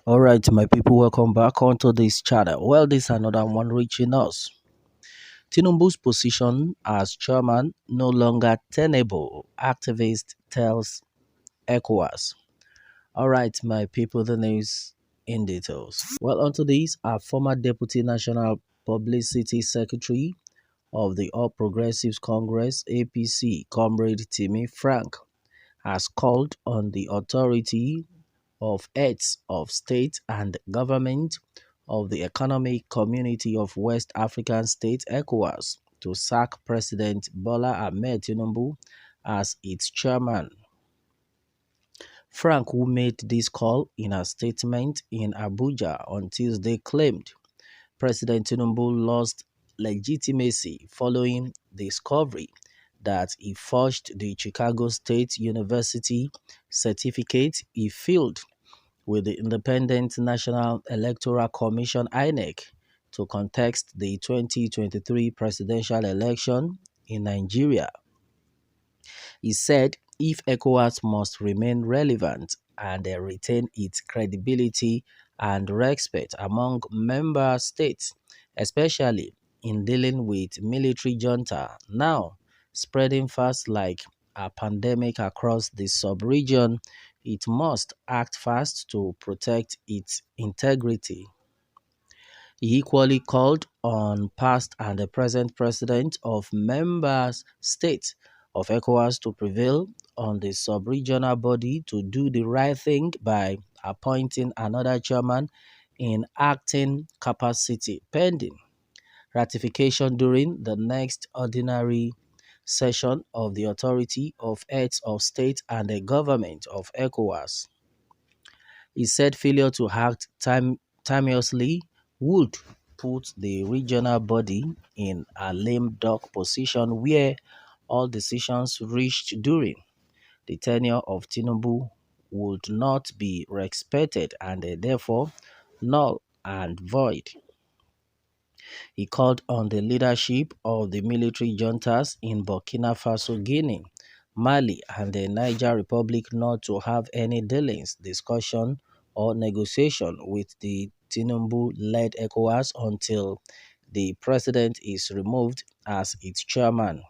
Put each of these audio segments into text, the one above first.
All right, my people, welcome back onto this channel. Well, this is another one reaching us. Tinubu's position as chairman no longer tenable, activist tells Ecowas. All right, my people, the news in details. Well, onto this, our former Deputy National Publicity Secretary of the All Progressives Congress (APC), Comrade Timmy Frank, has called on the authority of heads of state and government of the Economic Community of West African States (ECOWAS) to sack President Bola Ahmed Tinubu as its chairman. Frank, who made this call in a statement in Abuja on Tuesday, claimed President Tinubu lost legitimacy following the discovery that he forged the Chicago State University certificate he filed with the Independent National Electoral Commission (INEC) to contest the 2023 presidential election in Nigeria. He said if ECOWAS must remain relevant and retain its credibility and respect among member states, especially in dealing with military junta now spreading fast like a pandemic across the sub-region, it must act fast to protect its integrity. He equally called on past and the present president of member states of ECOWAS to prevail on the sub-regional body to do the right thing by appointing another chairman in acting capacity pending ratification during the next ordinary session of the Authority of Heads of State and the Government of ECOWAS. He said failure to act timeously would put the regional body in a lame duck position where all decisions reached during the tenure of Tinubu would not be respected and therefore null and void. He called on the leadership of the military juntas in Burkina Faso, Guinea, Mali, and the Niger Republic not to have any dealings, discussion, or negotiation with the Tinubu-led ECOWAS until the president is removed as its chairman.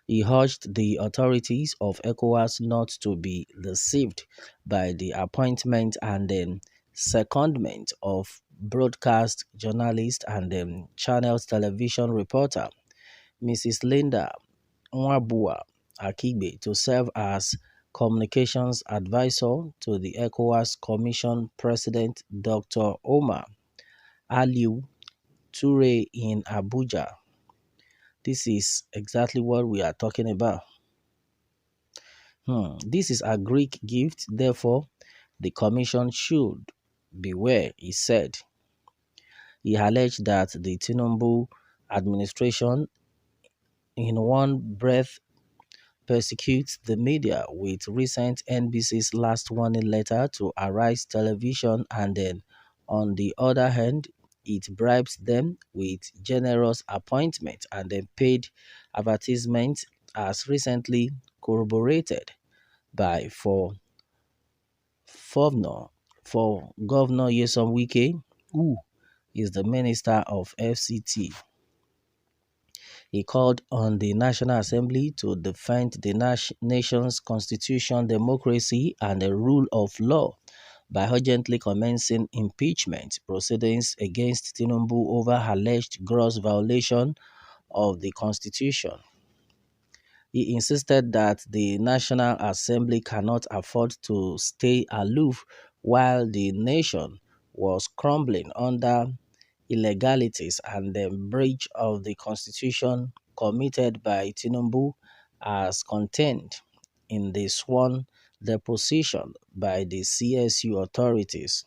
He urged the authorities of ECOWAS not to be deceived by the appointment and secondment of broadcast journalist and Channels television reporter Mrs. Linda Nwabua Akigbe to serve as communications advisor to the ECOWAS Commission President Dr. Omar Aliu Toure in Abuja. This is exactly what we are talking about. This is a Greek gift, therefore, the Commission should beware, he said. He alleged that the Tinubu administration, in one breath, persecutes the media with recent NBC's last warning letter to Arise Television, and then, on the other hand, it bribes them with generous appointments and then paid advertisements, as recently corroborated by Governor Governor Nyesom Wike, who is the Minister of FCT. He called on the National Assembly to defend the nation's constitution, democracy, and the rule of law by urgently commencing impeachment proceedings against Tinubu over alleged gross violation of the constitution. He insisted that the National Assembly cannot afford to stay aloof while the nation was crumbling under illegalities and the breach of the constitution committed by Tinubu as contained in the sworn deposition by the CSU authorities.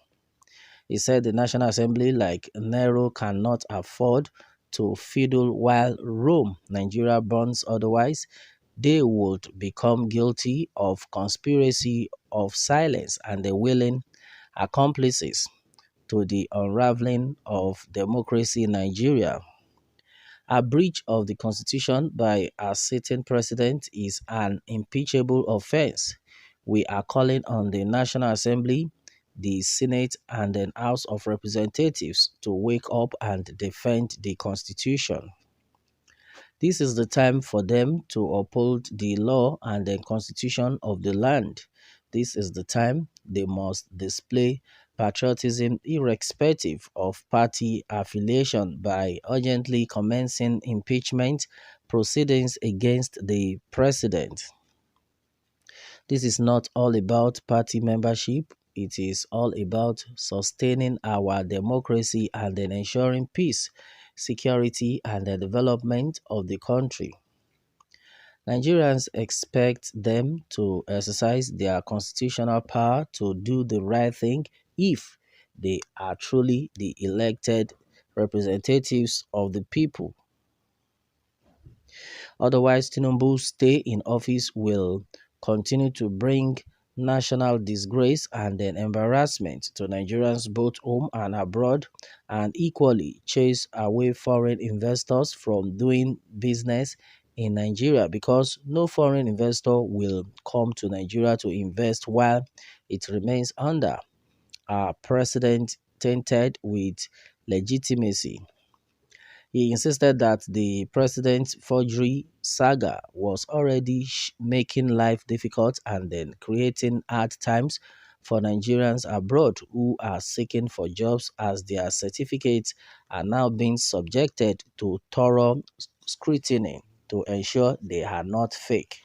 He said the National Assembly, like Nero, cannot afford to fiddle while Rome, Nigeria burns, otherwise they would become guilty of conspiracy of silence and the willing accomplices to the unraveling of democracy in Nigeria. A breach of the constitution by a sitting president is an impeachable offense. We are calling on the National Assembly, the Senate and then House of Representatives to wake up and defend the Constitution. This is the time for them to uphold the law and the constitution of the land. This is the time they must display patriotism irrespective of party affiliation by urgently commencing impeachment proceedings against the president. This is not all about party membership. It is all about sustaining our democracy and then ensuring peace, security, and the development of the country. Nigerians expect them to exercise their constitutional power to do the right thing if they are truly the elected representatives of the people. Otherwise, Tinubu's stay in office will continue to bring national disgrace and then embarrassment to Nigerians both home and abroad, and equally chase away foreign investors from doing business in Nigeria because no foreign investor will come to Nigeria to invest while it remains under a president tainted with legitimacy. He insisted that the president's forgery saga was already making life difficult and then creating hard times for Nigerians abroad who are seeking for jobs as their certificates are now being subjected to thorough scrutiny to ensure they are not fake.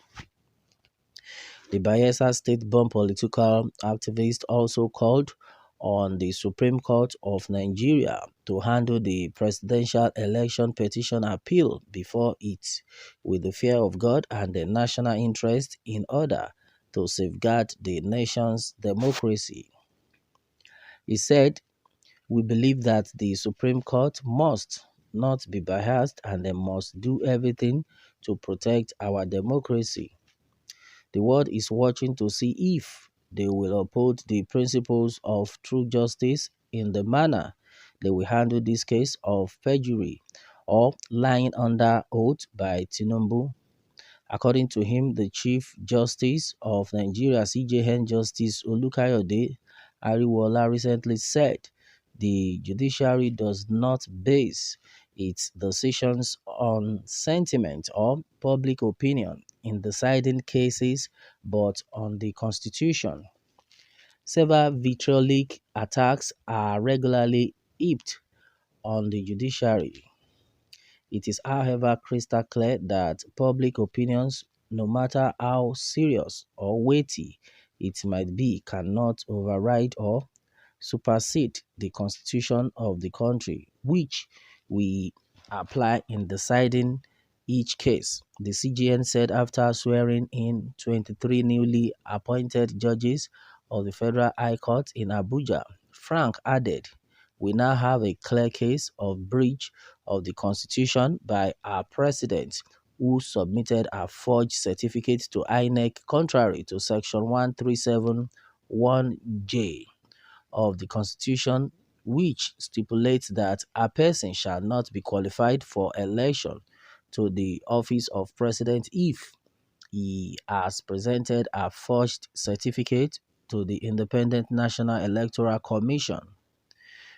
The Bayelsa State-born political activist also called on the Supreme Court of Nigeria to handle the presidential election petition appeal before it with the fear of God and the national interest in order to safeguard the nation's democracy. He said, "We believe that the Supreme Court must not be biased and they must do everything to protect our democracy. The world is watching to see if they will uphold the principles of true justice in the manner they will handle this case of perjury or lying under oath by Tinubu." According to him, the Chief Justice of Nigeria, CJN Justice Olukayode Ariwola, recently said the judiciary does not base its decisions on sentiment or public opinion in deciding cases, but on the Constitution. Several vitriolic attacks are regularly heaped on the judiciary. It is, however, crystal clear that public opinions, no matter how serious or weighty it might be, cannot override or supersede the constitution of the country, which we apply in deciding each case, the CGN said after swearing in 23 newly appointed judges of the Federal High Court in Abuja. Frank added, "We now have a clear case of breach of the Constitution by our president, who submitted a forged certificate to INEC contrary to Section 1371J of the Constitution, which stipulates that a person shall not be qualified for election to the office of president if he has presented a forged certificate to the Independent National Electoral Commission.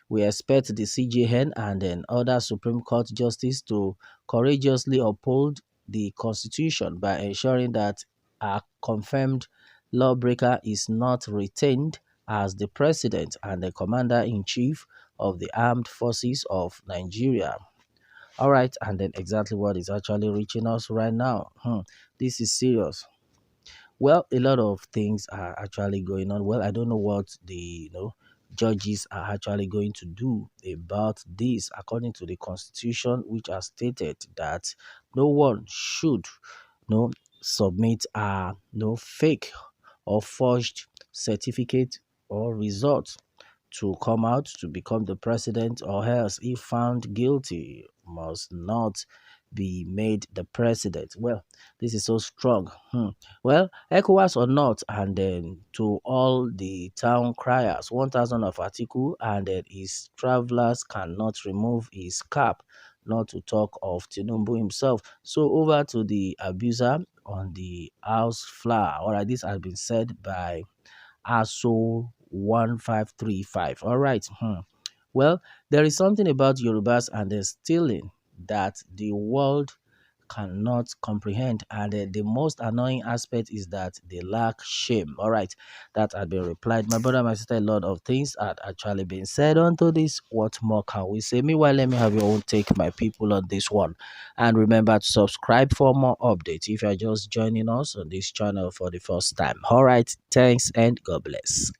We expect the CJN and then other Supreme Court justices to courageously uphold the Constitution by ensuring that a confirmed lawbreaker is not retained as the President and the Commander-in-Chief of the Armed Forces of Nigeria." All right, and then exactly what is actually reaching us right now. This is serious. Well, a lot of things are actually going on. Well, I don't know what the judges are actually going to do about this, according to the constitution, which has stated that no one should submit a fake or forged certificate or result to come out to become the president, or else, if found guilty, must not be made the president. Well, this is so strong. Well, Ecowas or not, and then to all the town criers, 1,000 of Atiku and then his travelers cannot remove his cap, not to talk of Tinubu himself. So over to the abuser on the house floor. All right, this has been said by Aso 1535. All right. Well, there is something about Yorubas and their stealing that the world cannot comprehend. And the most annoying aspect is that they lack shame. All right, that had been replied. My brother, my sister, a lot of things had actually been said onto this. What more can we say? Meanwhile, let me have your own take, my people, on this one. And remember to subscribe for more updates if you're just joining us on this channel for the first time. All right, thanks and God bless.